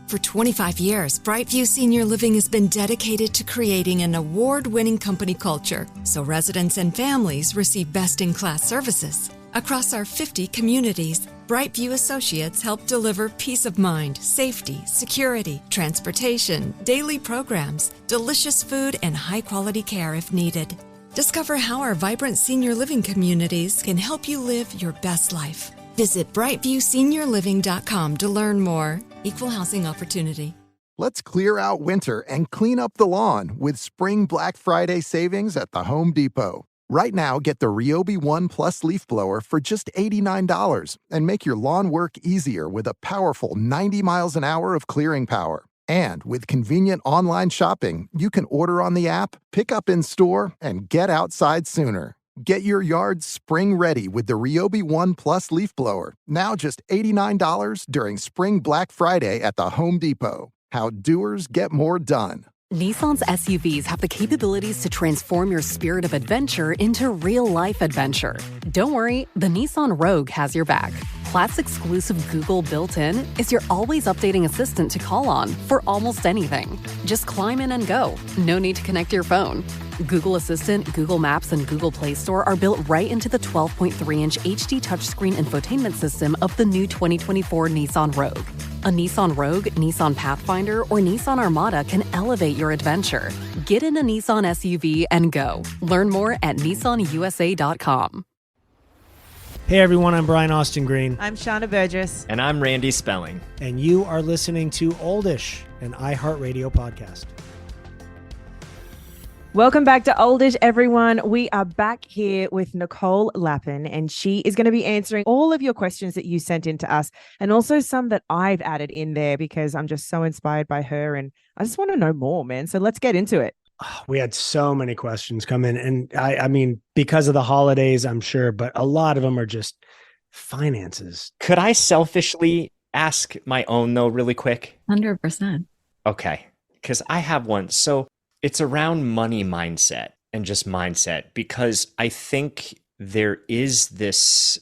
For 25 years, Brightview Senior Living has been dedicated to creating an award-winning company culture so residents and families receive best-in-class services. Across our 50 communities, Brightview associates help deliver peace of mind, safety, security, transportation, daily programs, delicious food, and high-quality care if needed. Discover how our vibrant senior living communities can help you live your best life. Visit brightviewseniorliving.com to learn more. Equal housing opportunity. Let's clear out winter and clean up the lawn with Spring Black Friday savings at the Home Depot. Right now, get the Ryobi One Plus leaf blower for just $89 and make your lawn work easier with a powerful 90 miles an hour of clearing power. And with convenient online shopping, you can order on the app, pick up in store, and get outside sooner. Get your yard spring ready with the Ryobi One Plus leaf blower, now just $89 during Spring Black Friday at the Home Depot. How doers get more done. Nissan's SUVs have the capabilities to transform your spirit of adventure into real-life adventure. Don't worry, the Nissan Rogue has your back. Plaid's exclusive Google built-in is your always-updating assistant to call on for almost anything. Just climb in and go. No need to connect your phone. Google Assistant, Google Maps, and Google Play Store are built right into the 12.3-inch HD touchscreen infotainment system of the new 2024 Nissan Rogue. A Nissan Rogue, Nissan Pathfinder, or Nissan Armada can elevate your adventure. Get in a Nissan SUV and go. Learn more at nissanusa.com. Hey everyone, I'm Brian Austin Green. I'm Shauna Burgess. And I'm Randy Spelling. And you are listening to Oldish, an iHeartRadio podcast. Welcome back to Oldish, everyone. We are back here with Nicole Lapin, and she is going to be answering all of your questions that you sent in to us, and also some that I've added in there because I'm just so inspired by her, and I just want to know more, man. So let's get into it. We had so many questions come in, and I mean, because of the holidays, I'm sure, but a lot of them are just finances. Could I selfishly ask my own, though, really quick? 100%. Okay, because I have one. So it's around money mindset and just mindset, because I think there is this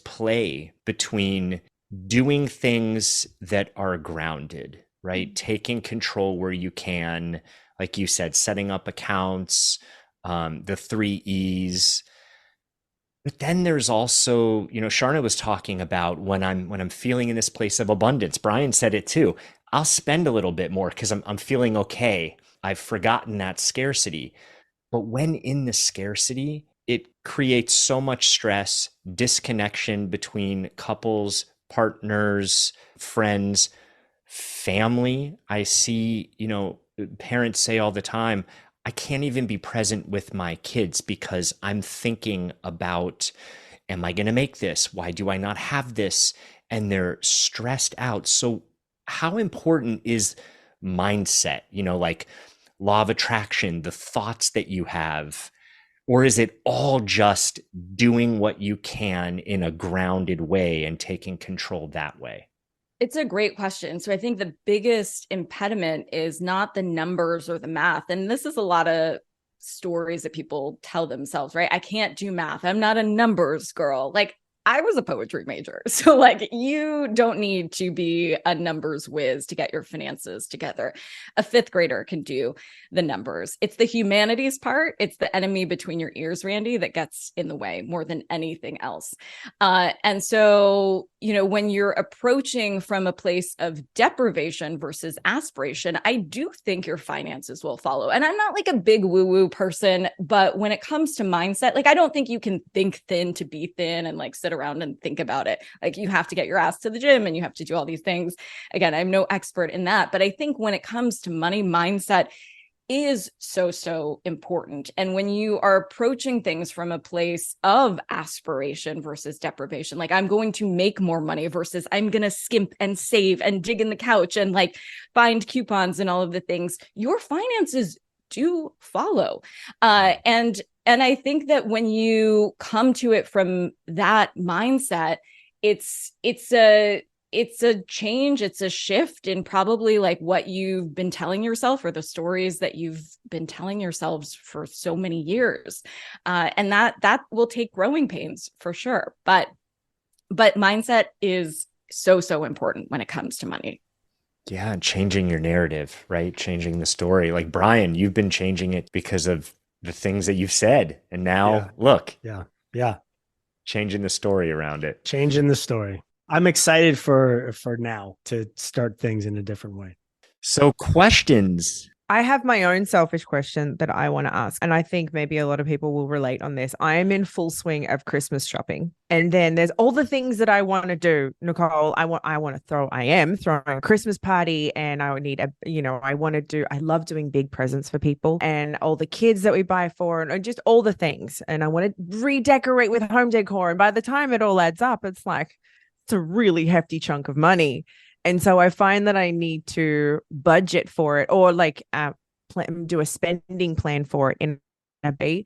play between doing things that are grounded, right? Taking control where you can, like you said, setting up accounts, the 3 E's. But then there's also, Sharna was talking about when I'm feeling in this place of abundance. Brian said it too. I'll spend a little bit more because I'm feeling okay. I've forgotten that scarcity. But when in the scarcity, it creates so much stress, disconnection between couples, partners, friends, family. I see, parents say all the time, I can't even be present with my kids because I'm thinking about, am I going to make this? Why do I not have this? And they're stressed out. So how important is mindset, like law of attraction, the thoughts that you have, or is it all just doing what you can in a grounded way and taking control that way? It's a great question. So I think the biggest impediment is not the numbers or the math. And this is a lot of stories that people tell themselves, right? I can't do math. I'm not a numbers girl. Like, I was a poetry major. So you don't need to be a numbers whiz to get your finances together. A fifth grader can do the numbers. It's the humanities part. It's the enemy between your ears, Randy, that gets in the way more than anything else. And so, when you're approaching from a place of deprivation versus aspiration, I do think your finances will follow. And I'm not a big woo-woo person, but when it comes to mindset, I don't think you can think thin to be thin and sit around and think about it. You have to get your ass to the gym and you have to do all these things. Again, I'm no expert in that, but I think when it comes to money, mindset is so important. And when you are approaching things from a place of aspiration versus deprivation, I'm going to make more money versus I'm going to skimp and save and dig in the couch and find coupons and all of the things, your finances do follow. And I think that when you come to it from that mindset, it's a change, it's a shift in probably what you've been telling yourself or the stories that you've been telling yourselves for so many years. And that will take growing pains for sure. But mindset is so important when it comes to money. Yeah, and changing your narrative, right? Changing the story. Like Brian, you've been changing it because of the things that you've said. And Yeah. now look, Yeah. Yeah. changing the story around it. Changing the story. I'm excited for now to start things in a different way. So questions. I have my own selfish question that I want to ask. And I think maybe a lot of people will relate on this. I am in full swing of Christmas shopping. And then there's all the things that I want to do. Nicole, I am throwing a Christmas party, and I need I love doing big presents for people and all the kids that we buy for, and just all the things. And I want to redecorate with home decor. And by the time it all adds up, it's a really hefty chunk of money. And so I find that I need to budget for it, or do a spending plan for it in a way.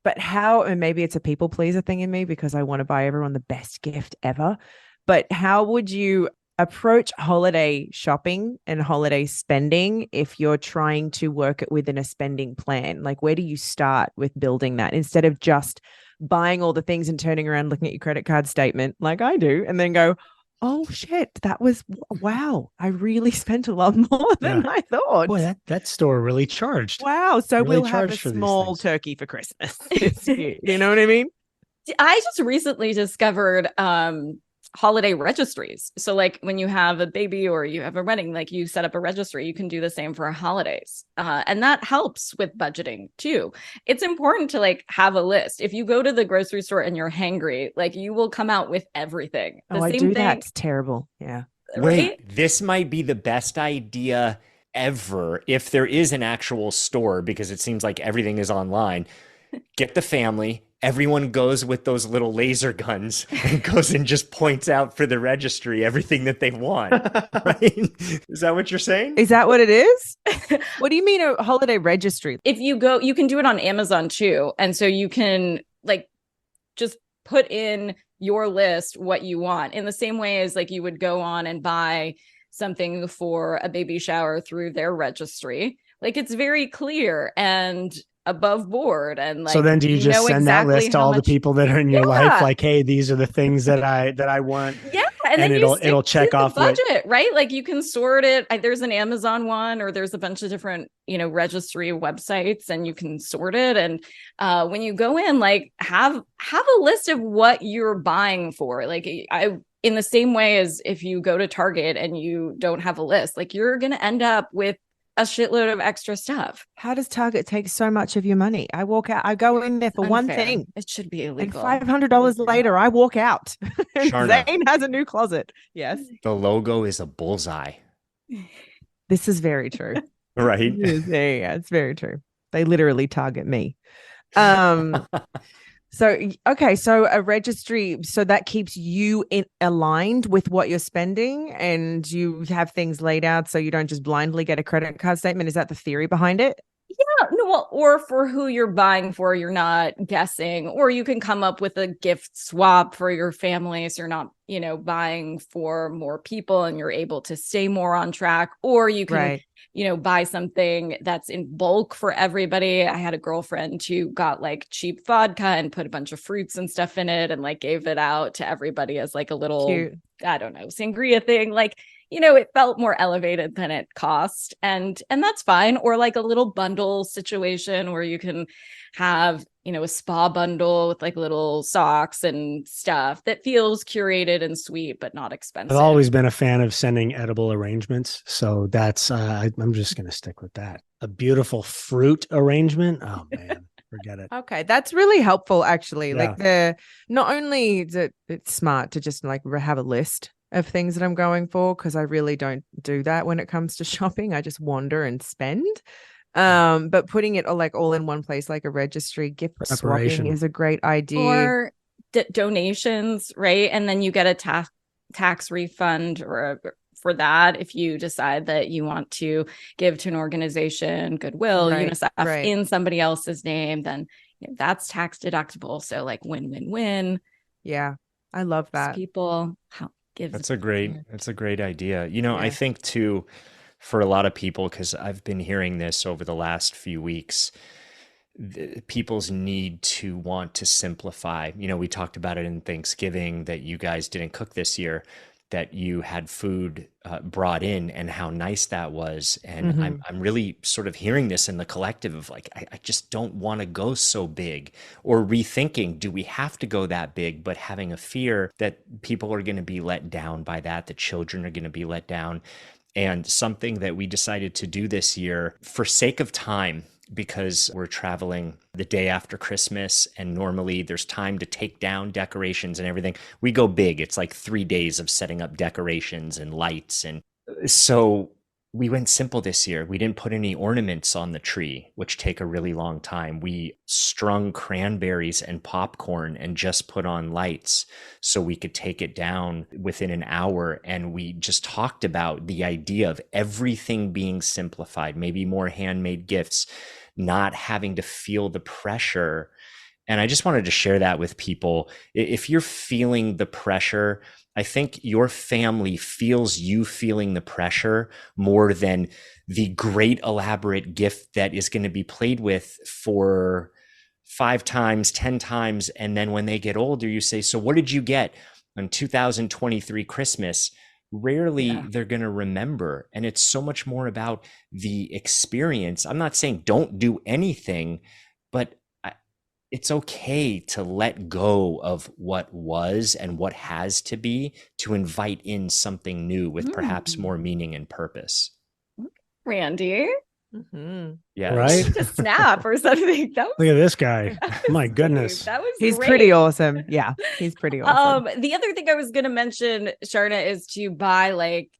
But how, and maybe it's a people pleaser thing in me because I want to buy everyone the best gift ever. But how would you approach holiday shopping and holiday spending if you're trying to work it within a spending plan? Like, where do you start with building that instead of just buying all the things and turning around, looking at your credit card statement like I do, and then go, oh shit, wow, I really spent a lot more than I thought. Boy, that store really charged. Wow. So really we'll have a small turkey for Christmas this year. You know what I mean? I just recently discovered holiday registries. So like when you have a baby or you have a wedding, like you set up a registry, you can do the same for holidays. And that helps with budgeting too. It's important to like have a list. If you go to the grocery store and you're hangry, like you will come out with everything. I do that. It's terrible. Yeah. Wait, this might be the best idea ever if there is an actual store, because it seems like everything is online. Get the family. Everyone goes with those little laser guns and goes and just points out for the registry everything that they want. Right? Is that what you're saying? Is that what it is? What do you mean a holiday registry? If you go, you can do it on Amazon too. And so you can like just put in your list what you want in the same way as like you would go on and buy something for a baby shower through their registry. Like it's very clear and above board. And like, so then do you just send that list to all the people that are in your life? Like, hey, these are the things that I want. Yeah. And then it'll check off budget, right? Like you can sort it. There's an Amazon one, or there's a bunch of different, registry websites, and you can sort it. And when you go in, like have a list of what you're buying for. Like in the same way as if you go to Target and you don't have a list, like you're going to end up with a shitload of extra stuff. How does Target take so much of your money? I walk out, I go in there for one thing. It should be illegal. And $500 later, I walk out. Sharna, Zane has a new closet. Yes. The logo is a bullseye. This is very true. Right? Yeah, it's very true. They literally target me. So a registry, so that keeps you aligned with what you're spending, and you have things laid out so you don't just blindly get a credit card statement. Is that the theory behind it? Yeah, no, well, or for who you're buying for, you're not guessing, or you can come up with a gift swap for your family. So you're not, buying for more people and you're able to stay more on track, or you can, buy something that's in bulk for everybody. I had a girlfriend who got like cheap vodka and put a bunch of fruits and stuff in it and like gave it out to everybody as like a little, cute, I don't know, sangria thing. Like, it felt more elevated than it cost. And that's fine. Or like a little bundle situation where you can have, a spa bundle with like little socks and stuff that feels curated and sweet, but not expensive. I've always been a fan of sending edible arrangements. So that's, I'm just going to stick with that. A beautiful fruit arrangement. Oh man. Forget it. Okay, that's really helpful actually. Yeah. Like not only is it's smart to just like have a list of things that I'm going for, because I really don't do that when it comes to shopping. I just wander and spend. But putting it all in one place, like a registry, gift swapping is a great idea. Or donations, right? And then you get a tax refund for that if you decide that you want to give to an organization, Goodwill, UNICEF, in somebody else's name, then that's tax deductible. So like win-win-win. Yeah, I love that. People That's a great idea. I think too, for a lot of people, because I've been hearing this over the last few weeks, people's need to want to simplify. We talked about it in Thanksgiving that you guys didn't cook this year. that you had food brought in and how nice that was. And I'm really sort of hearing this in the collective of like, I just don't want to go so big, or rethinking, do we have to go that big? But having a fear that people are going to be let down by that, the children are going to be let down. And something that we decided to do this year for sake of time, because we're traveling the day after Christmas and normally there's time to take down decorations and everything. We go big. It's like 3 days of setting up decorations and lights. And so we went simple this year. We didn't put any ornaments on the tree, which take a really long time. We strung cranberries and popcorn and just put on lights so we could take it down within an hour. And we just talked about the idea of everything being simplified, maybe more handmade gifts, not having to feel the pressure. And I just wanted to share that with people. If you're feeling the pressure, I think your family feels you feeling the pressure more than the great elaborate gift that is going to be played with for 5 times, 10 times. And then when they get older, you say, so what did you get on 2023 Christmas? Rarely they're going to remember. And it's so much more about the experience. I'm not saying don't do anything, but it's okay to let go of what was and what has to be to invite in something new with perhaps more meaning and purpose. Randy. Yeah, right. To snap or something. That was, Look at this guy. My goodness. that was He's great. pretty awesome. Yeah, he's pretty awesome. The other thing I was going to mention, Sharna, is to buy like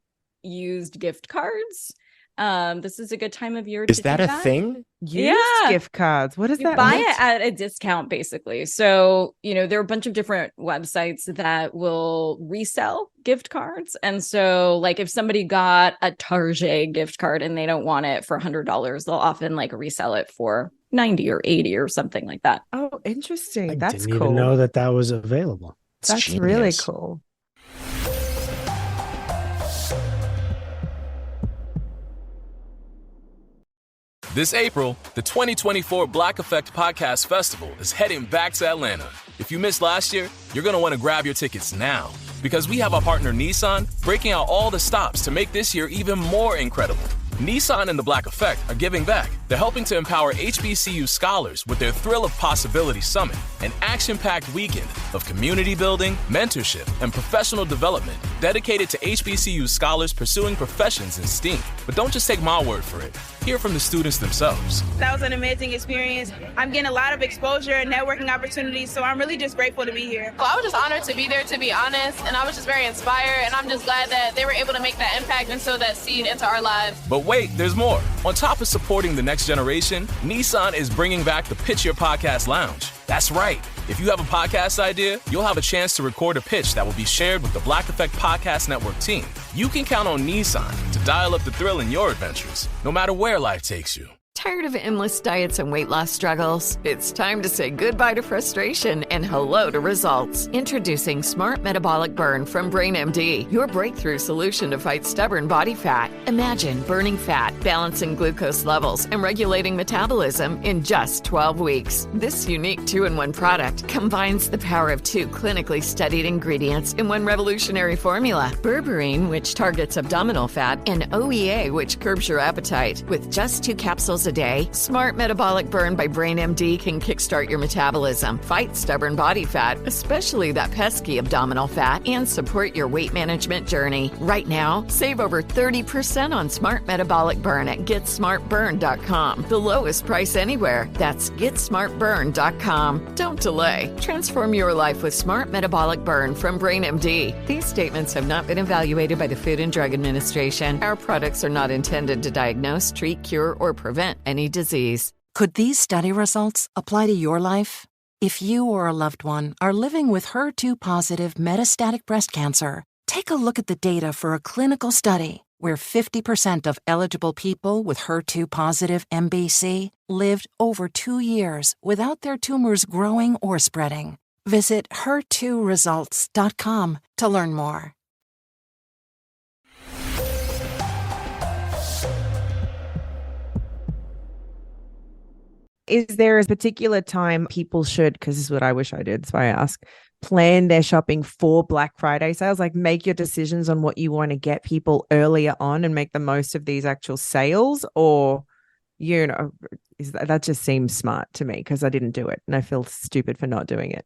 used gift cards. This is a good time of year. Is that a thing? Used gift cards. What is You that? buy it at a discount, basically. So, there are a bunch of different websites that will resell gift cards. And so, like, if somebody got a Target gift card and they don't want it for $100, they'll often like resell it for 90 or 80 or something like that. Oh, interesting. I That's didn't cool. even know that was available. That's genius. really cool. This April, the 2024 Black Effect Podcast Festival is heading back to Atlanta. If you missed last year, you're going to want to grab your tickets now, because we have our partner Nissan breaking out all the stops to make this year even more incredible. Nissan and the Black Effect are giving back. They're helping to empower HBCU scholars with their Thrill of Possibility Summit, an action-packed weekend of community building, mentorship, and professional development dedicated to HBCU scholars pursuing professions in STEAM. But don't just take my word for it. Hear from the students themselves. That was an amazing experience. I'm getting a lot of exposure and networking opportunities, so I'm really just grateful to be here. Well, I was just honored to be there, to be honest, and I was just very inspired, and I'm just glad that they were able to make that impact and sow that seed into our lives. But wait, there's more. On top of supporting the next generation, Nissan is bringing back the Pitch Your Podcast Lounge. That's right. If you have a podcast idea, you'll have a chance to record a pitch that will be shared with the Black Effect Podcast Network team. You can count on Nissan to dial up the thrill in your adventures, no matter where life takes you. Tired of endless diets and weight loss struggles? It's time to say goodbye to frustration and hello to results. Introducing Smart Metabolic Burn from BrainMD, your breakthrough solution to fight stubborn body fat. Imagine burning fat, balancing glucose levels, and regulating metabolism in just 12 weeks. This unique 2-in-1 product combines the power of 2 clinically studied ingredients in one revolutionary formula. Berberine, which targets abdominal fat, and OEA, which curbs your appetite. With just 2 capsules a day, Smart Metabolic Burn by BrainMD can kickstart your metabolism, fight stubborn body fat, especially that pesky abdominal fat, and support your weight management journey. Right now, save over 30% on Smart Metabolic Burn at GetSmartBurn.com. The lowest price anywhere. That's GetSmartBurn.com. Don't delay. Transform your life with Smart Metabolic Burn from BrainMD. These statements have not been evaluated by the Food and Drug Administration. Our products are not intended to diagnose, treat, cure, or prevent any disease. Could these study results apply to your life? If you or a loved one are living with HER2-positive metastatic breast cancer, take a look at the data for a clinical study where 50% of eligible people with HER2-positive MBC lived over 2 years without their tumors growing or spreading. Visit her2results.com to learn more. Is there a particular time people should, because this is what I wish I did, that's why I ask, plan their shopping for Black Friday sales, like make your decisions on what you want to get people earlier on and make the most of these actual sales? Or, that just seems smart to me because I didn't do it and I feel stupid for not doing it.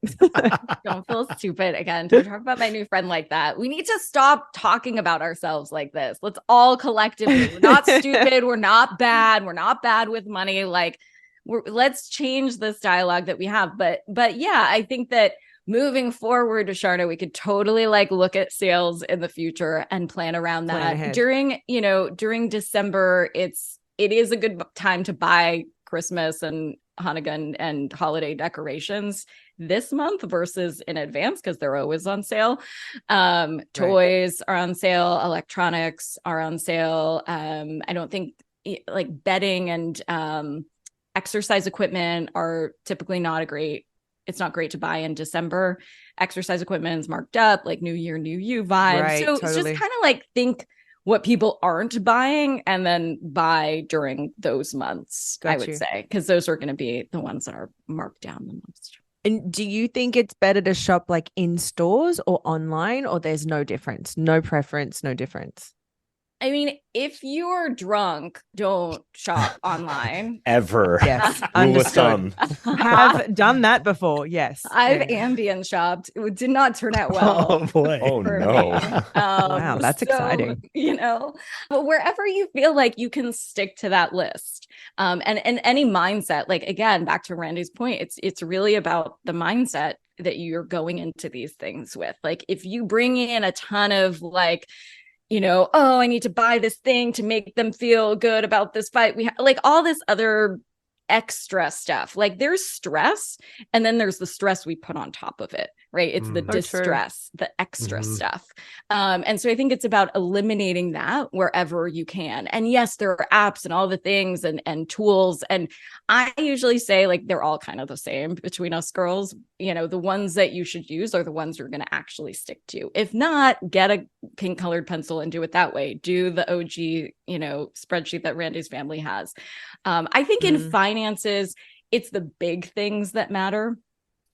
Don't feel stupid. Again, don't talk about my new friend like that. We need to stop talking about ourselves like this. Let's all collectively, we're not stupid. We're not bad. We're not bad with money. Like, let's change this dialogue that we have. But yeah, I think that moving forward, Sharna, we could totally like look at sales in the future and plan around that. During December, it is a good time to buy Christmas and Hanukkah and holiday decorations this month versus in advance because they're always on sale. Toys are on sale, electronics are on sale. I don't think like bedding and exercise equipment are typically it's not great to buy in December. Exercise equipment is marked up, like New Year, New You vibes. Right, so totally. It's just kind of like think what people aren't buying and then buy during those months, I would say, because those are going to be the ones that are marked down the most. And do you think it's better to shop like in stores or online, or there's no difference, no preference, no difference? I mean, if you're drunk, don't shop online. Ever. Yes. Rule of thumb. Have done that before. Yes. I've ambient shopped. It did not turn out well. Oh boy. Oh no. Wow, that's exciting. But wherever you feel like you can stick to that list. And any mindset, like again, back to Randy's point, it's really about the mindset that you're going into these things with. Like if you bring in a ton of like, I need to buy this thing to make them feel good about this fight. Like all this other extra stuff. Like there's stress, and then there's the stress we put on top of it, right? It's the distress, the extra stuff. And so I think it's about eliminating that wherever you can. And yes, there are apps and all the things and tools. And I usually say like they're all kind of the same between us girls. The ones that you should use are the ones you're going to actually stick to. If not, get a pink colored pencil and do it that way. Do the OG, spreadsheet that Randy's family has. I think in finances, it's the big things that matter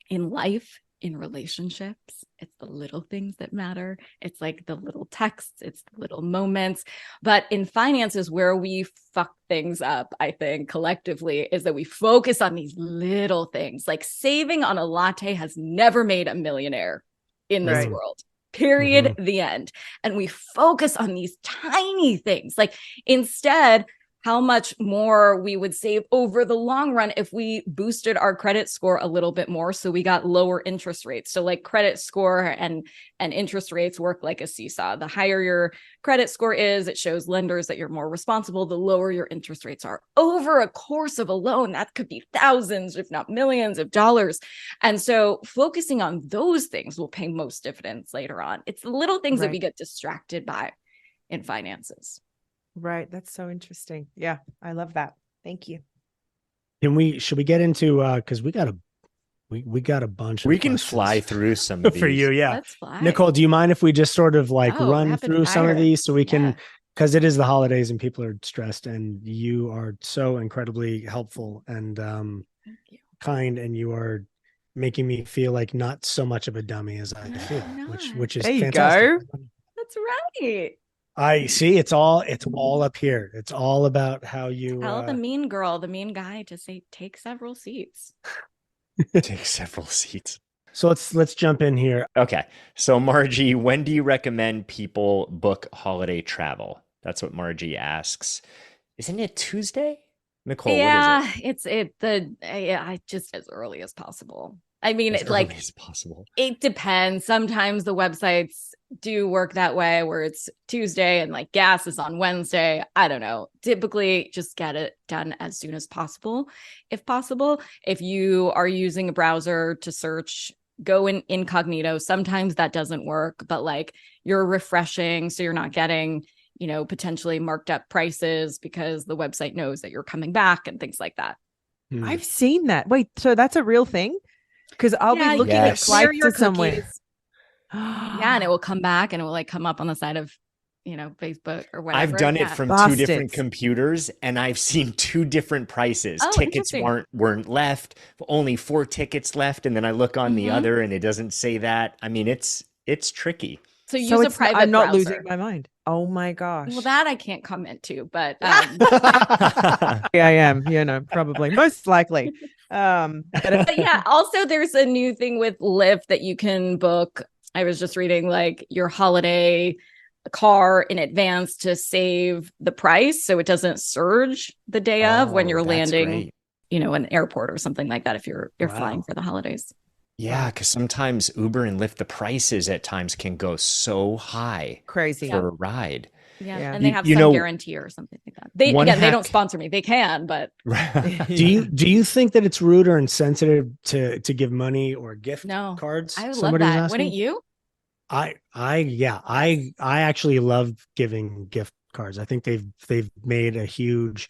in life, in relationships. It's the little things that matter. It's like the little texts, it's the little moments. But in finances, where we fuck things up, I think collectively, is that we focus on these little things. Like saving on a latte has never made a millionaire in this world. Period. The end. And we focus on these tiny things. Like instead, how much more we would save over the long run if we boosted our credit score a little bit more, so we got lower interest rates. So like credit score and interest rates work like a seesaw. The higher your credit score is, it shows lenders that you're more responsible. The lower your interest rates are. Over a course of a loan, that could be thousands, if not millions of dollars. And so focusing on those things will pay most dividends later on. It's the little things that we get distracted by in finances. Right. That's so interesting. Yeah. I love that. Thank you. Should we get into, cause we got a bunch of we can fly through some of these. For you. Yeah. Let's fly. Nicole, do you mind if we just sort of like run through some of these so we can, cause it is the holidays and people are stressed, and you are so incredibly helpful and kind, and you are making me feel like not so much of a dummy as I feel, which is there you fantastic. Go. That's right. I see. It's all up here. It's all about how you tell the mean girl, the mean guy to say, take several seats. Take several seats. So let's jump in here. Okay. So Margie, when do you recommend people book holiday travel? That's what Margie asks. Isn't it Tuesday? Nicole, yeah, what is it? Just as early as possible. I mean, as early as possible. It depends. Sometimes the websites do work that way where it's Tuesday and like gas is on Wednesday. I don't know. Typically just get it done as soon as possible. If possible, if you are using a browser to search, go in incognito. Sometimes that doesn't work, but like you're refreshing. So you're not getting, potentially marked up prices because the website knows that you're coming back and things like that. I've seen that. Wait, so that's a real thing? Because I'll be looking at flights to somewhere. Yeah, and it will come back and it will like come up on the side of Facebook or whatever. I've done it from two different computers, and I've seen two different prices. Tickets weren't left, only 4 tickets left, and then I look on the other, and it doesn't say that. I mean, it's tricky. So use a private I'm not browser. losing my mind. Oh my gosh. Well, that I can't comment to, but I am, probably most likely. But yeah, also there's a new thing with Lyft that you can book. I was just reading like your holiday car in advance to save the price so it doesn't surge the day of when you're landing, an airport or something like that if you're flying for the holidays. Yeah, because sometimes Uber and Lyft, the prices at times can go so high. Crazy. For a ride. Yeah. And they have some guarantee or something like that. They don't sponsor me. They can, but do you think that it's rude or insensitive to give money or gift cards? I love that. Wouldn't you? I actually love giving gift cards. I think they've made a huge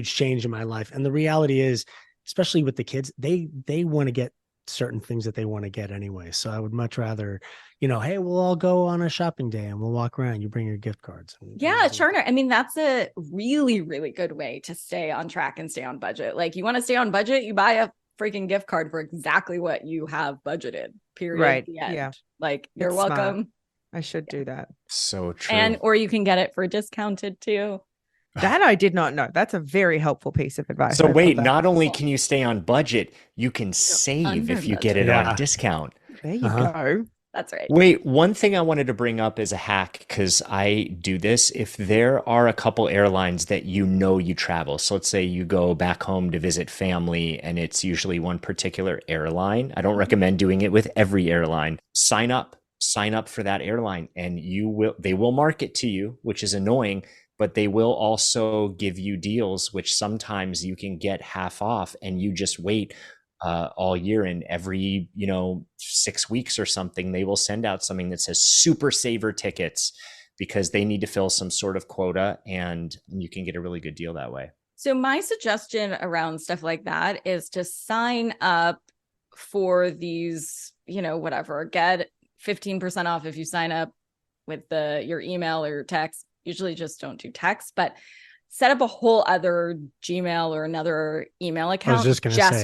change in my life. And the reality is, especially with the kids, they want to get certain things that they want to get anyway. So I would much rather, hey, we'll all go on a shopping day and we'll walk around. You bring your gift cards. Yeah, Sharna. I mean, that's a really, really good way to stay on track and stay on budget. Like, you want to stay on budget, you buy a freaking gift card for exactly what you have budgeted. Period. Right. The end. Yeah. Like, you're It's welcome. Smart. I should do that. So true. And or you can get it for discounted too. That I did not know. That's a very helpful piece of advice. So wait, not only can you stay on budget, you can save if you get it on discount. There you go. That's right. Wait, one thing I wanted to bring up as a hack, because I do this, if there are a couple airlines that you travel, so let's say you go back home to visit family and it's usually one particular airline. I don't recommend doing it with every airline. Sign up for that airline and they will market to you, which is annoying, but they will also give you deals, which sometimes you can get half off, and you just wait all year, and every 6 weeks or something, they will send out something that says super saver tickets because they need to fill some sort of quota, and you can get a really good deal that way. So my suggestion around stuff like that is to sign up for these, get 15% off if you sign up with your email or your text. Usually just don't do text, but set up a whole other Gmail or another email account just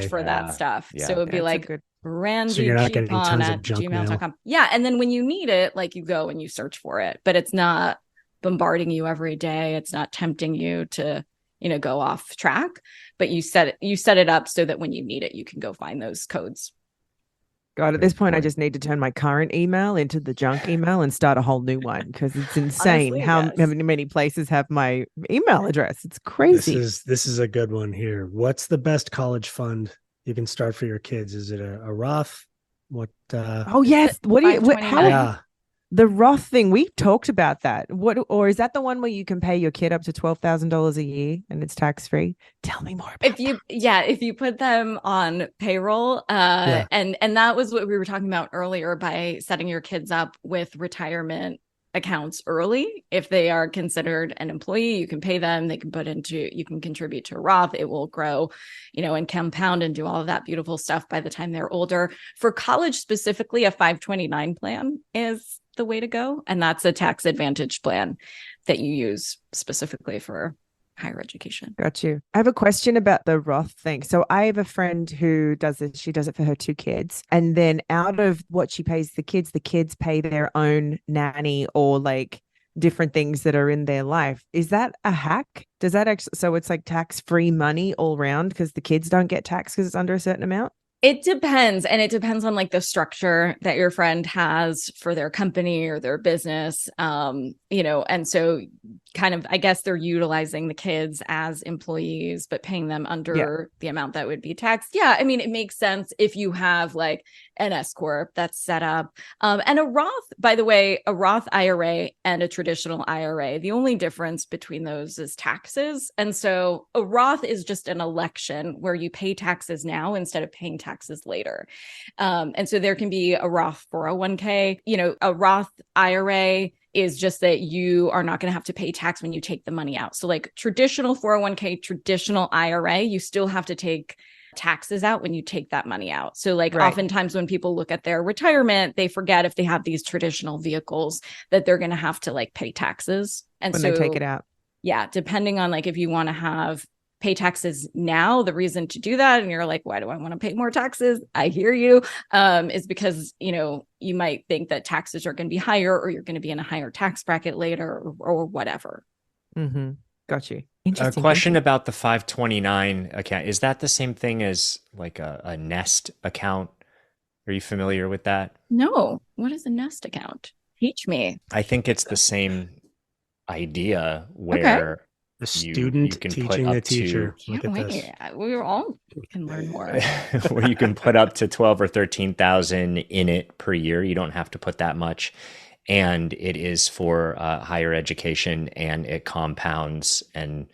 for that stuff. Yeah. So it would be like randycheapon@gmail.com. Yeah. And then when you need it, like, you go and you search for it, but it's not bombarding you every day. It's not tempting you to, go off track, but you set it up so that when you need it, you can go find those codes. God, at this point, I just need to turn my current email into the junk email and start a whole new one, because it's insane. Honestly, how many places have my email address. It's crazy. This is a good one here. What's the best college fund you can start for your kids? Is it a Roth? What? Oh yes. The Roth thing, we talked about that. Or is that the one where you can pay your kid up to $12,000 a year and it's tax free? Tell me more about if you put them on payroll, and that was what we were talking about earlier, by setting your kids up with retirement accounts early. If they are considered an employee, you can pay them, you can contribute to a Roth. It will grow, and compound and do all of that beautiful stuff by the time they're older. For college specifically, a 529 plan is the way to go. And that's a tax advantage plan that you use specifically for higher education. Got you. I have a question about the Roth thing. So I have a friend who does this. She does it for her 2 kids. And then out of what she pays the kids pay their own nanny or like different things that are in their life. Is that a hack? Does that actually, so it's like tax-free money all around because the kids don't get taxed because it's under a certain amount? It depends. And it depends on like the structure that your friend has for their company or their business. And so kind of, I guess they're utilizing the kids as employees, but paying them under the amount that would be taxed. Yeah. I mean, it makes sense if you have like an S Corp that's set up. And a Roth, by the way, a Roth IRA and a traditional IRA, the only difference between those is taxes. And so a Roth is just an election where you pay taxes now instead of paying taxes later. And so there can be a Roth 401k, a Roth IRA is just that you are not going to have to pay tax when you take the money out. So like traditional 401k, traditional IRA, you still have to take taxes out when you take that money out. So like oftentimes when people look at their retirement, they forget if they have these traditional vehicles that they're going to have to like pay taxes. And when they take it out. Yeah. Depending on like if you want to pay taxes now, the reason to do that, and you're like, why do I want to pay more taxes? I hear you. Is because, you know, you might think that taxes are going to be higher, or you're going to be in a higher tax bracket later, or whatever. Mm-hmm. Got you. A question about the 529 account. Is that the same thing as like a Nest account? Are you familiar with that? No. What is a Nest account? Teach me. I think it's the same idea where the student you can teaching put the up teacher. Can't wait. We all can learn more. where you can put up to 12 or 13,000 in it per year. You don't have to put that much. And it is for higher education, and it compounds. And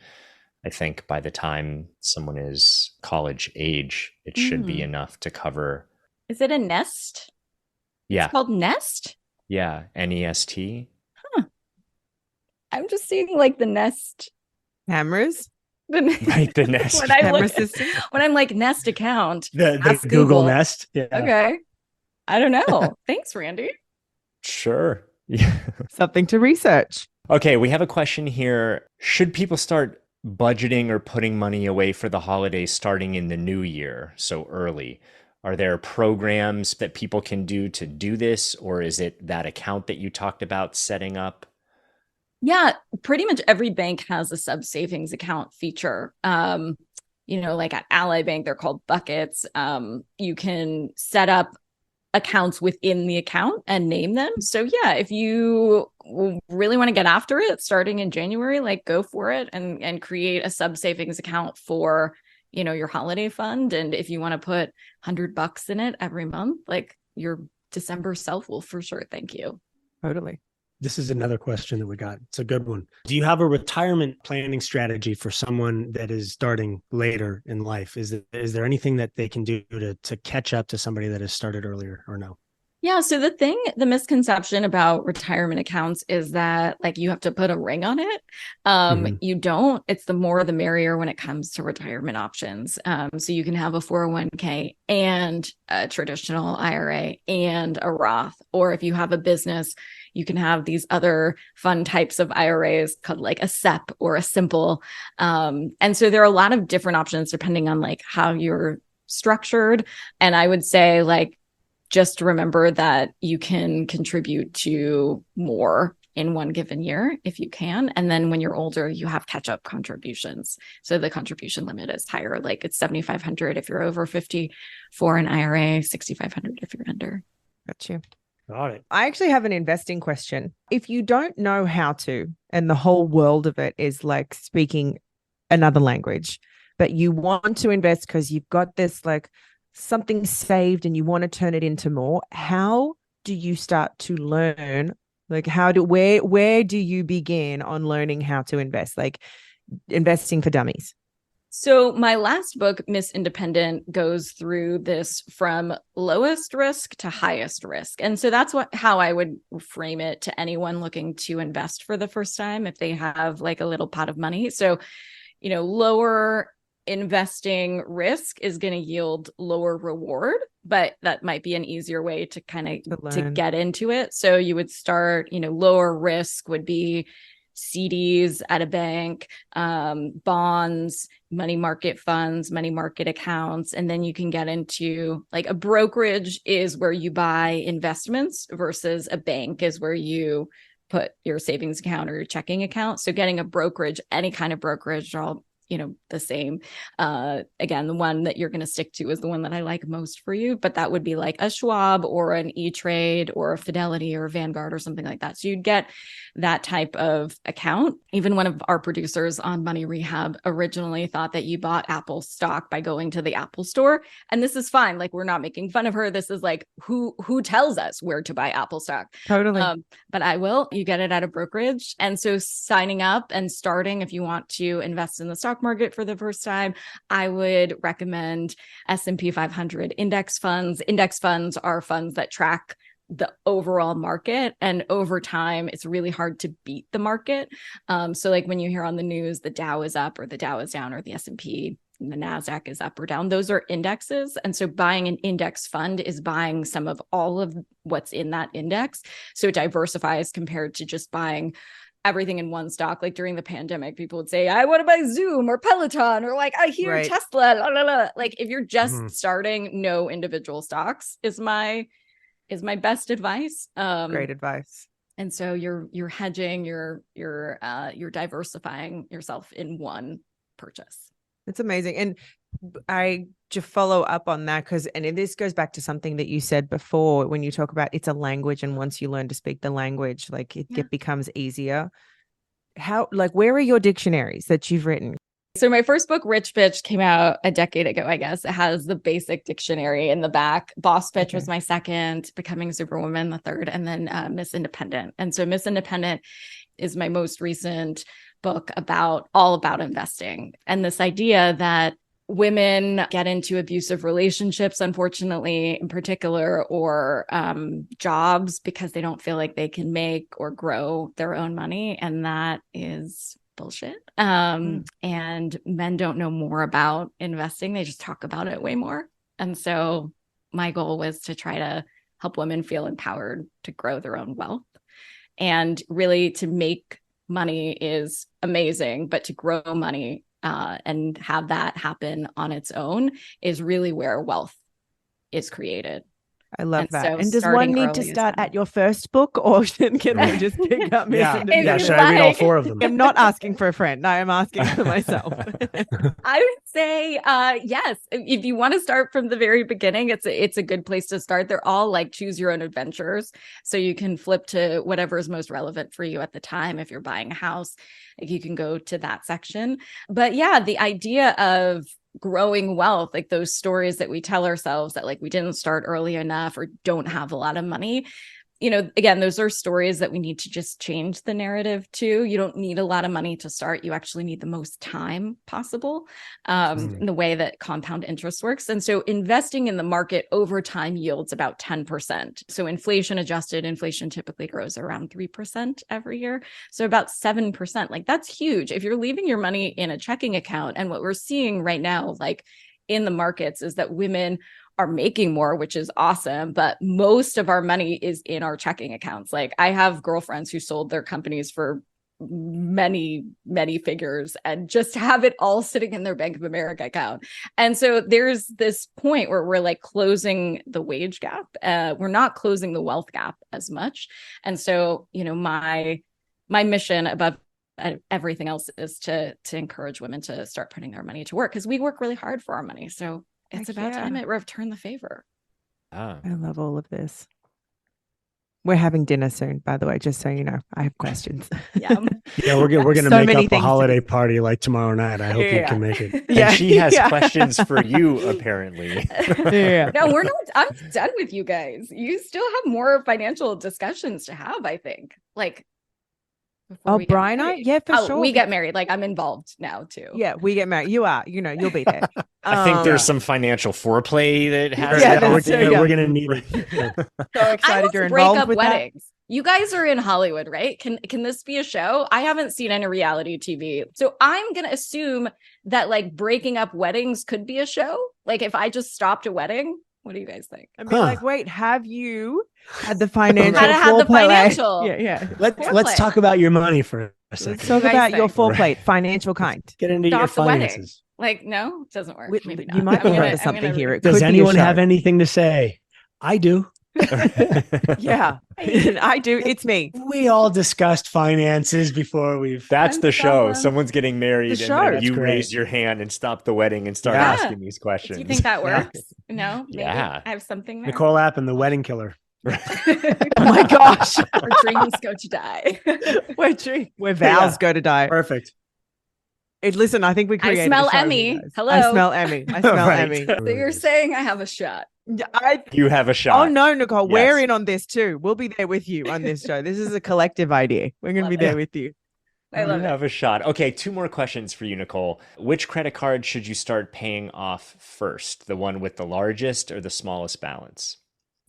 I think by the time someone is college age, it should be enough to cover. Is it a Nest? Yeah. It's called Nest? Yeah. NEST. Huh. I'm just seeing like the Nest cameras. Right, the Nest when I'm like Nest account. The Google Nest. Yeah. Okay. I don't know. Thanks, Randy. Sure. Yeah. Something to research. Okay, we have a question here. Should people start budgeting or putting money away for the holidays starting in the new year, so early? Are there programs that people can do to do this, or is it that account that you talked about setting up? Yeah, pretty much every bank has a sub savings account feature. You know, like at Ally Bank, they're called buckets. You can set up accounts within the account and name them. So yeah, if you really want to get after it starting in January, like go for it and create a sub savings account for, you know, your holiday fund. And if you want to put $100 in it every month, like your December self will for sure thank you. Totally. This is another question that we got. It's a good one. Do you have a retirement planning strategy for someone that is starting later in life? Is there anything that they can do to catch up to somebody that has started earlier, or no? Yeah. So the misconception about retirement accounts is that like you have to put a ring on it. You don't. It's the more the merrier when it comes to retirement options. So you can have a 401k and a traditional IRA and a Roth, or if you have a business, you can have these other fun types of IRAs called like a SEP or a simple. And so there are a lot of different options depending on like how you're structured. And I would say like, just remember that you can contribute to more in one given year if you can. And then when you're older, you have catch-up contributions. So the contribution limit is higher. Like it's $7,500 if you're over 50 for an IRA, $6,500 if you're under. Got you. Got it. I actually have an investing question. If you don't know how to, and the whole world of it is like speaking another language, but you want to invest because you've got this like something saved and you want to turn it into more, how do you start to learn? Like where do you begin on learning how to invest, like investing for dummies? So my last book, Miss Independent, goes through this from lowest risk to highest risk. And so that's how I would frame it to anyone looking to invest for the first time if they have like a little pot of money. So, you know, lower investing risk is going to yield lower reward, but that might be an easier way to kind of to get into it. So you would start, you know, lower risk would be CDs at a bank, bonds, money market funds, money market accounts. And then you can get into like a brokerage is where you buy investments versus a bank is where you put your savings account or your checking account. So getting a brokerage, any kind of brokerage, are all, you know, the same. Again, the one that you're going to stick to is the one that I like most for you, but that would be like a Schwab or an E-Trade or a Fidelity or a Vanguard or something like that. So you'd get that type of account. Even one of our producers on Money Rehab originally thought that you bought Apple stock by going to the Apple store. And this is fine. Like, we're not making fun of her. This is like, who tells us where to buy Apple stock? Totally. But I will. You get it at a brokerage. And so signing up and starting, if you want to invest in the stock market for the first time, I would recommend S&P 500 index funds. Index funds are funds that track the overall market, and over time it's really hard to beat the market. So like when you hear on the news the Dow is up or the Dow is down or the S&P the NASDAQ is up or down. Those are indexes. And so buying an index fund is buying some of all of what's in that index. So it diversifies compared to just buying everything in one stock. Like during the pandemic, people would say, I want to buy Zoom or Peloton, or like, I hear Tesla, la, la, la. Like if you're just starting, no individual stocks is my best advice. Great advice. And so you're hedging, you're diversifying yourself in one purchase. It's amazing. And I just follow up on that and this goes back to something that you said before when you talk about it's a language, and once you learn to speak the language, like it becomes easier. Where are your dictionaries that you've written? So my first book, Rich Bitch, came out a decade ago, I guess. It has the basic dictionary in the back. Boss Bitch was my second, Becoming Superwoman the third, and then Miss Independent. And so Miss Independent is my most recent book all about investing. And this idea that women get into abusive relationships, unfortunately, in particular, or jobs because they don't feel like they can make or grow their own money. And that is bullshit. And men don't know more about investing. They just talk about it way more. And so my goal was to try to help women feel empowered to grow their own wealth. And really, to make money is amazing, but to grow money and have that happen on its own is really where wealth is created. I love that. So and does one need to start at your first book, or can we just pick up Miss Independent? Should I read all 4 of them? I'm not asking for a friend. I am asking for myself. I would say yes. If you want to start from the very beginning, it's a good place to start. They're all like choose your own adventures. So you can flip to whatever is most relevant for you at the time. If you're buying a house, you can go to that section. But yeah, the idea of growing wealth, like those stories that we tell ourselves that like we didn't start early enough or don't have a lot of money, again, those are stories that we need to just change the narrative to. You don't need a lot of money to start. You actually need the most time possible, in the way that compound interest works. And so investing in the market over time yields about 10%. So inflation typically grows around 3% every year. So about 7%, like that's huge. If you're leaving your money in a checking account, and what we're seeing right now, like in the markets, is that women are making more, which is awesome. But most of our money is in our checking accounts. Like I have girlfriends who sold their companies for many, many figures and just have it all sitting in their Bank of America account. And so there's this point where we're like closing the wage gap. We're not closing the wealth gap as much. And so, my mission above everything else is to encourage women to start putting their money to work, because we work really hard for our money. So it's about time it returned the favor. I love all of this. We're having dinner soon, by the way, just so you know. I have questions. Yeah, we're gonna make up a holiday party like tomorrow night. I hope you can make it. And she has questions for you, apparently. No, we're not. I'm done with you guys. You still have more financial discussions to have, I think. Like, Brian, sure. We get married. Like I'm involved now too. Yeah, we get married. You are, you'll be there. I think there's some financial foreplay that has. We're gonna need it. So excited you're involved with weddings. That. You guys are in Hollywood, right? Can this be a show? I haven't seen any reality TV, so I'm gonna assume that like breaking up weddings could be a show. Like if I just stopped a wedding. What do you guys think? I'd be like, wait, have you had the financial? How to have the financial? Yeah. Let's talk about your money for a second. Let's talk about your foreplay, financial kind. Get into your finances. Like, no, it doesn't work. Maybe not. You might be onto something here. Does anyone have anything to say? I do. Yeah, I do. It's me. We all discussed finances before That's the show. Someone's getting married, and then you raise your hand and stop the wedding and start asking these questions. Do you think that works? No. Maybe I have something there. Nicole Lapin, the wedding killer. Oh my gosh, where dreams go to die. Where vows go to die. Perfect. Listen, I think we created. I smell Emmy. Hello. I smell Emmy. Emmy. So you're saying I have a shot. You have a shot. Oh no, Nicole, we're in on this too. We'll be there with you on this show. This is a collective idea. We're going to be there with you. I love have a shot. Okay, 2 more questions for you, Nicole. Which credit card should you start paying off first? The one with the largest or the smallest balance?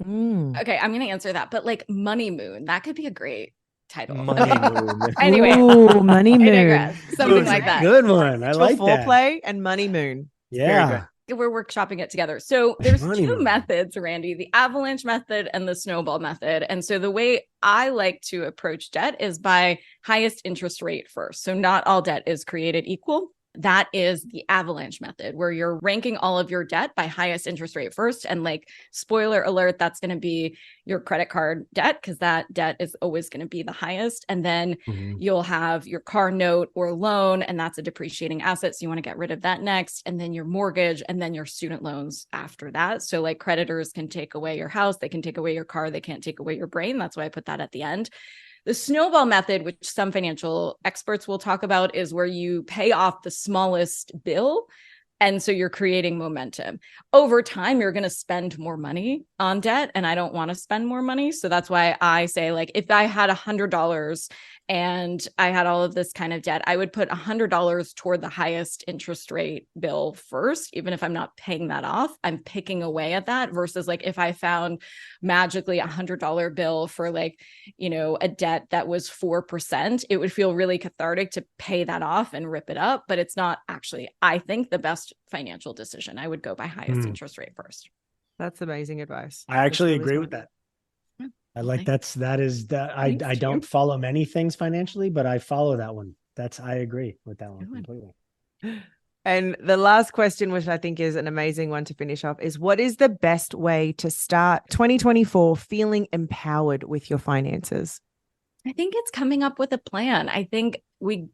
Okay, I'm going to answer that. But like Money Moon, that could be a great title. Money Moon. Anyway, Money Moon. Something like that. Good one. I like that. Foreplay and Money Moon. Yeah. We're workshopping it together. So there's two methods, Randy, the avalanche method and the snowball method. And so the way I like to approach debt is by highest interest rate first. So not all debt is created equal. That is the avalanche method, where you're ranking all of your debt by highest interest rate first. And like, spoiler alert, that's going to be your credit card debt, because that debt is always going to be the highest. And then you'll have your car note or loan, and that's a depreciating asset. So you want to get rid of that next. And then your mortgage, and then your student loans after that. So like, creditors can take away your house, they can take away your car, they can't take away your brain. That's why I put that at the end. The snowball method, which some financial experts will talk about, is where you pay off the smallest bill. And so you're creating momentum. Over time, you're going to spend more money on debt, and I don't want to spend more money. So that's why I say, like, if I had $100 and I had all of this kind of debt, I would put $100 toward the highest interest rate bill first. Even if I'm not paying that off, I'm picking away at that, versus like, if I found magically $100 bill for like, you know, a debt that was 4%, it would feel really cathartic to pay that off and rip it up. But it's not actually, I think, the best financial decision. I would go by highest interest rate first. That's amazing advice. I actually agree with that. I like that. I don't follow many things financially, but I follow that one. I agree with that one completely. And the last question, which I think is an amazing one to finish off, is what is the best way to start 2024 feeling empowered with your finances? I think it's coming up with a plan. I think we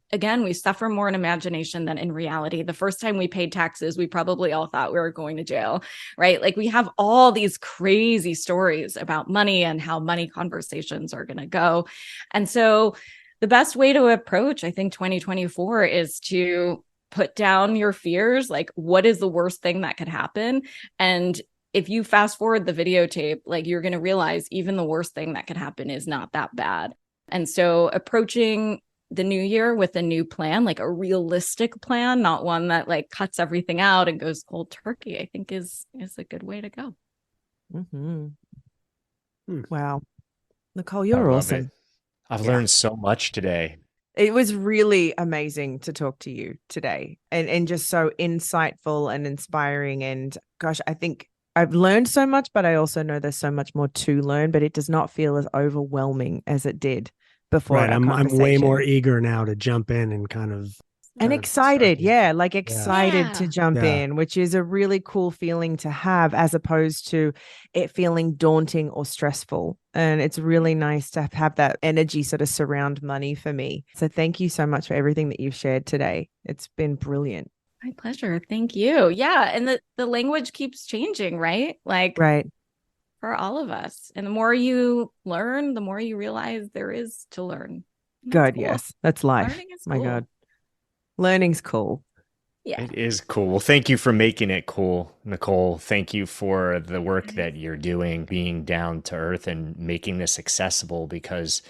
suffer more in imagination than in reality. The first time we paid taxes, we probably all thought we were going to jail, right? Like, we have all these crazy stories about money and how money conversations are going to go. And so the best way to approach, I think, 2024 is to put down your fears. Like, what is the worst thing that could happen? And if you fast forward the videotape, like, you're going to realize even the worst thing that could happen is not that bad. And so approaching the new year with a new plan, like a realistic plan, not one that like cuts everything out and goes cold turkey, I think is a good way to go. Wow. Nicole, you're awesome. I've learned so much today. It was really amazing to talk to you today, and just so insightful and inspiring. And gosh, I think I've learned so much, but I also know there's so much more to learn, but it does not feel as overwhelming as it did before. Right. I'm way more eager now to jump in and kind of excited. Excited to jump in, which is a really cool feeling to have, as opposed to it feeling daunting or stressful. And it's really nice to have that energy sort of surround money for me. So thank you so much for everything that you've shared today. It's been brilliant. My pleasure. Thank you. Yeah. And the language keeps changing, right? Like, right. For all of us. And the more you learn, the more you realize there is to learn. God, cool. Yes. That's life. My God. Learning's cool. Yeah. It is cool. Well, thank you for making it cool, Nicole. Thank you for the work that you're doing, being down to earth and making this accessible, because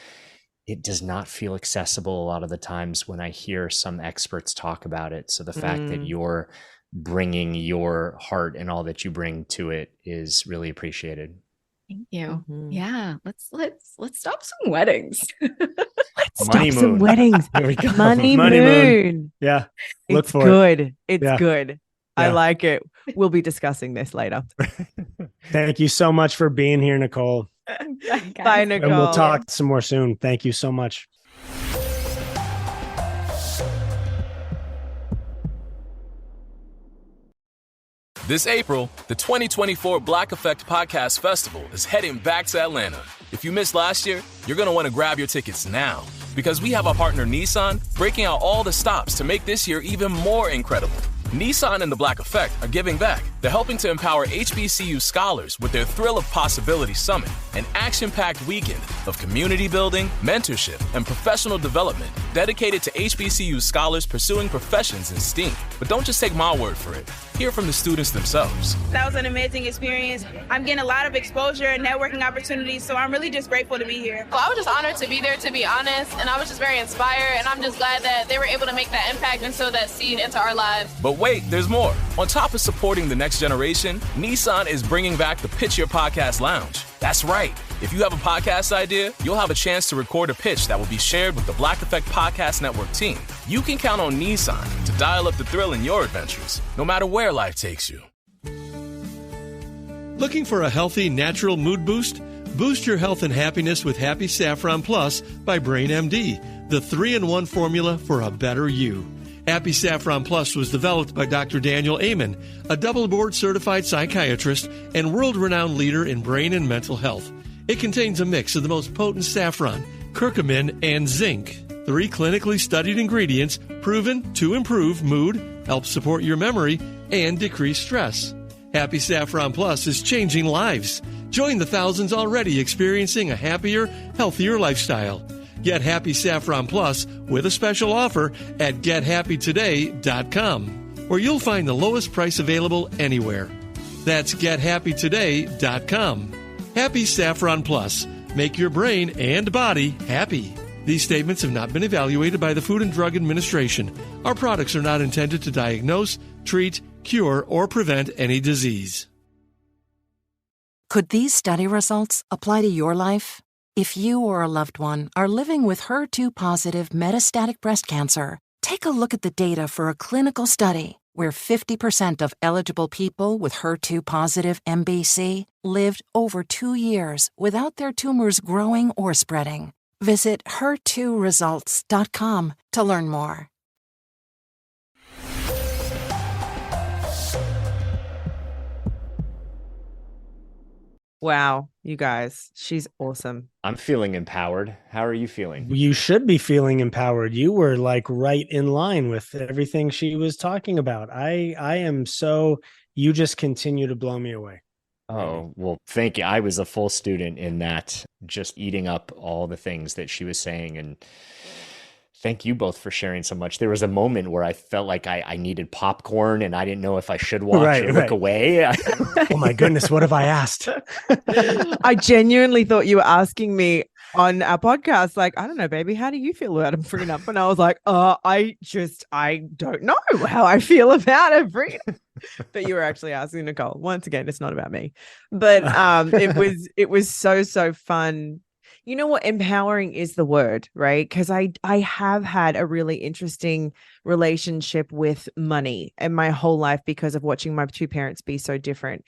it does not feel accessible a lot of the times when I hear some experts talk about it. So the fact that you're bringing your heart and all that you bring to it is really appreciated. Thank you. Yeah. Let's stop some weddings. Let's stop some weddings. Here we go. Money moon. Yeah. Look it's for good. it. It's good. I like it. We'll be discussing this later. Thank you so much for being here, Nicole. Bye, Nicole. And we'll talk some more soon. Thank you so much. This April, the 2024 Black Effect Podcast Festival is heading back to Atlanta. If you missed last year, you're going to want to grab your tickets now, because we have our partner Nissan breaking out all the stops to make this year even more incredible. Nissan and the Black Effect are giving back. They're helping to empower HBCU scholars with their Thrill of Possibility Summit, an action-packed weekend of community building, mentorship, and professional development dedicated to HBCU scholars pursuing professions in STEAM. But don't just take my word for it. Hear from the students themselves. That was an amazing experience. I'm getting a lot of exposure and networking opportunities, so I'm really just grateful to be here. Well, I was just honored to be there, to be honest, and I was just very inspired, and I'm just glad that they were able to make that impact and sow that seed into our lives. But wait, there's more. On top of supporting the next generation, Nissan is bringing back the Pitch Your Podcast Lounge. That's right. If you have a podcast idea, you'll have a chance to record a pitch that will be shared with the Black Effect Podcast Network team. You can count on Nissan to Dial up the thrill in your adventures, no matter where life takes you. Looking for a healthy, natural mood boost? Boost your health and happiness with Happy Saffron Plus by Brain MD, the 3-in-1 formula for a better you. Happy Saffron Plus was developed by Dr. Daniel Amen, a double board certified psychiatrist and world-renowned leader in brain and mental health. It contains a mix of the most potent saffron, curcumin, and zinc, 3 clinically studied ingredients proven to improve mood, help support your memory, and decrease stress. Happy Saffron Plus is changing lives. Join the thousands already experiencing a happier, healthier lifestyle. Get Happy Saffron Plus with a special offer at gethappytoday.com, where you'll find the lowest price available anywhere. That's gethappytoday.com. Happy Saffron Plus. Make your brain and body happy. These statements have not been evaluated by the Food and Drug Administration. Our products are not intended to diagnose, treat, cure, or prevent any disease. Could these study results apply to your life? If you or a loved one are living with HER2-positive metastatic breast cancer, take a look at the data for a clinical study where 50% of eligible people with HER2-positive MBC lived over 2 years without their tumors growing or spreading. Visit her2results.com to learn more. Wow, you guys, she's awesome. I'm feeling empowered. How are you feeling? You should be feeling empowered. You were like right in line with everything she was talking about. I am so, you just continue to blow me away. Oh, well, thank you. I was a full student in that, just eating up all the things that she was saying. And thank you both for sharing so much. There was a moment where I felt like I needed popcorn and I didn't know if I should watch or look away. Oh my goodness, what have I asked? I genuinely thought you were asking me on our podcast, like, I don't know, baby, how do you feel about him freeing up? And I was like, I don't know how I feel about it freeing. But you were actually asking Nicole. Once again, it's not about me. But it was so fun. You know what? Empowering is the word, right? Because I have had a really interesting relationship with money in my whole life because of watching my 2 parents be so different.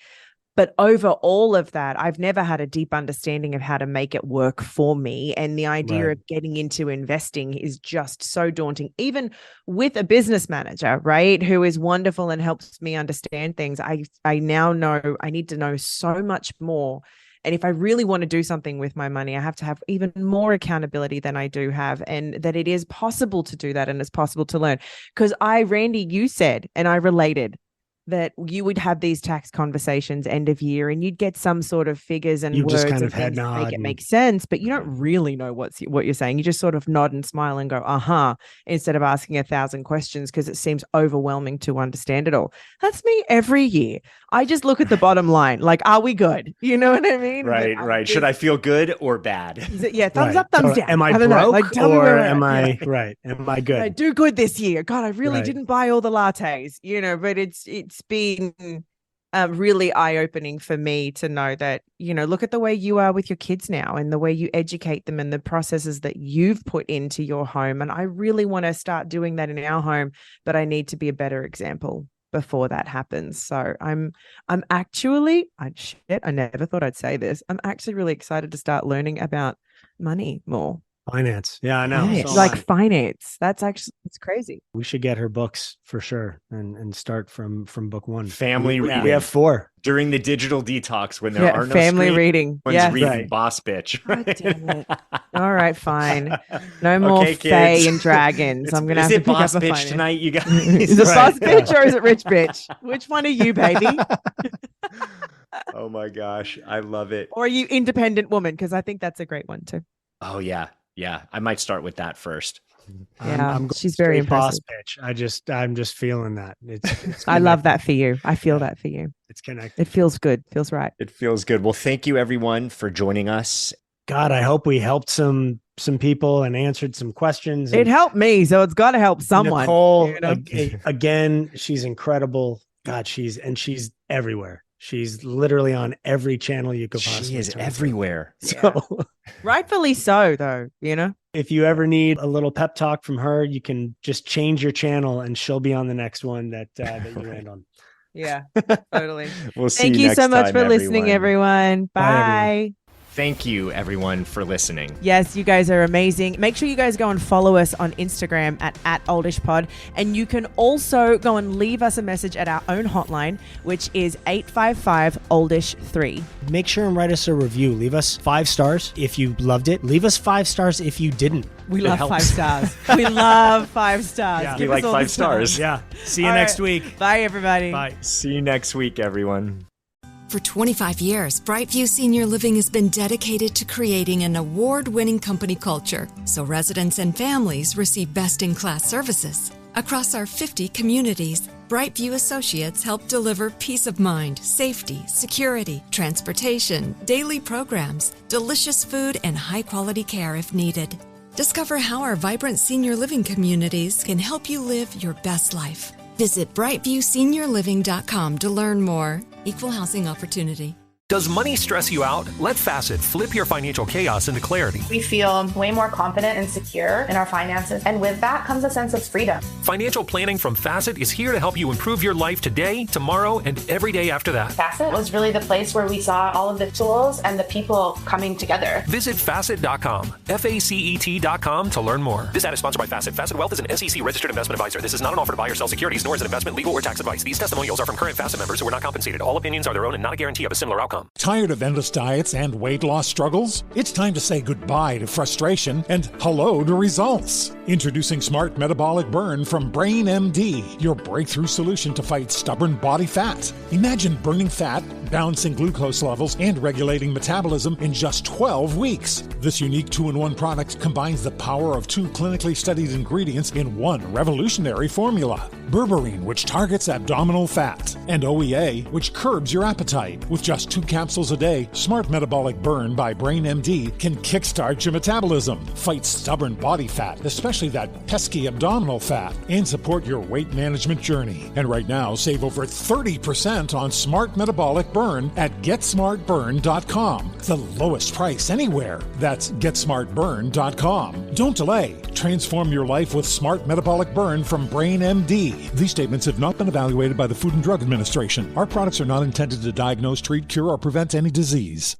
But over all of that, I've never had a deep understanding of how to make it work for me. And the idea of getting into investing is just so daunting, even with a business manager, right? Who is wonderful and helps me understand things. I now know I need to know so much more. And if I really want to do something with my money, I have to have even more accountability than I do have, and that it is possible to do that and it's possible to learn. Because Randy, you said, and I related, that you would have these tax conversations end of year and you'd get some sort of figures and words just kind and of head things to make nod it make sense, but you don't really know what you're saying. You just sort of nod and smile and go, instead of asking 1,000 questions because it seems overwhelming to understand it all. That's me every year. I just look at the bottom line, like, are we good? You know what I mean? Right. Should I feel good or bad? Thumbs up, thumbs down. Am I don't broke know. Like, tell me or where am I right? Am I good? I do good this year. God, I really didn't buy all the lattes, but it's been really eye-opening for me to know that, look at the way you are with your kids now and the way you educate them and the processes that you've put into your home. And I really want to start doing that in our home, but I need to be a better example before that happens. So I'm actually, I never thought I'd say this. I'm actually really excited to start learning about money more. Finance. Yeah, I know. Yes. Like finance. It's crazy. We should get her books for sure and start from book 1. Family reading. We have 4. During the digital detox when there are no family reading. Reading Boss Bitch. God damn it. All right, fine. No more Fae and dragons. I'm going to have to pick up a Boss Bitch finance tonight, you guys? Is it Boss Bitch or is it Rich Bitch? Which one are you, baby? Oh my gosh. I love it. Or are you Independent Woman? Because I think that's a great one too. Oh, yeah. Yeah, I might start with that first. Yeah, she's very impressive. Boss bitch. I'm just feeling that. It's I love that for you. I feel that for you. It's connected. It feels good. Feels right. It feels good. Well, thank you everyone for joining us. God, I hope we helped some people and answered some questions. It helped me, so it's got to help someone. Nicole, again, she's incredible. God, she's everywhere. She's literally on every channel you could possibly. She is everywhere. So rightfully so, though, If you ever need a little pep talk from her, you can just change your channel and she'll be on the next one that you land on. Yeah, totally. We'll see Thank you next so much time, for listening, everyone. Bye. Bye, everyone. Thank you, everyone, for listening. Yes, you guys are amazing. Make sure you guys go and follow us on Instagram at @oldishpod. And you can also go and leave us a message at our own hotline, which is 855-OLDISH-3. Make sure and write us a review. Leave us 5 stars if you loved it. Leave us 5 stars if you didn't. We love 5 stars. We love 5 stars. Yeah. We like 5 stars. Yeah. See you next week. Bye, everybody. Bye. See you next week, everyone. For 25 years, Brightview Senior Living has been dedicated to creating an award-winning company culture so residents and families receive best-in-class services. Across our 50 communities, Brightview associates help deliver peace of mind, safety, security, transportation, daily programs, delicious food, and high-quality care if needed. Discover how our vibrant senior living communities can help you live your best life. Visit brightviewseniorliving.com to learn more. Equal housing opportunity. Does money stress you out? Let Facet flip your financial chaos into clarity. We feel way more confident and secure in our finances, and with that comes a sense of freedom. Financial planning from Facet is here to help you improve your life today, tomorrow, and every day after that. Facet was really the place where we saw all of the tools and the people coming together. Visit Facet.com, FACET.com to learn more. This ad is sponsored by Facet. Facet Wealth is an SEC registered investment advisor. This is not an offer to buy or sell securities, nor is it investment, legal, or tax advice. These testimonials are from current Facet members who are not compensated. All opinions are their own and not a guarantee of a similar outcome. Tired of endless diets and weight loss struggles? It's time to say goodbye to frustration and hello to results. Introducing Smart Metabolic Burn from Brain MD, your breakthrough solution to fight stubborn body fat. Imagine burning fat, balancing glucose levels, and regulating metabolism in just 12 weeks. This unique 2-in-1 product combines the power of 2 clinically studied ingredients in one revolutionary formula. Berberine, which targets abdominal fat, and OEA, which curbs your appetite. With just 2 capsules a day, Smart Metabolic Burn by Brain MD can kickstart your metabolism, fight stubborn body fat, especially that pesky abdominal fat, and support your weight management journey. And right now, save over 30% on Smart Metabolic Burn at GetSmartBurn.com. The lowest price anywhere. That's GetSmartBurn.com. Don't delay. Transform your life with Smart Metabolic Burn from Brain MD. These statements have not been evaluated by the Food and Drug Administration. Our products are not intended to diagnose, treat, cure, or prevent any disease.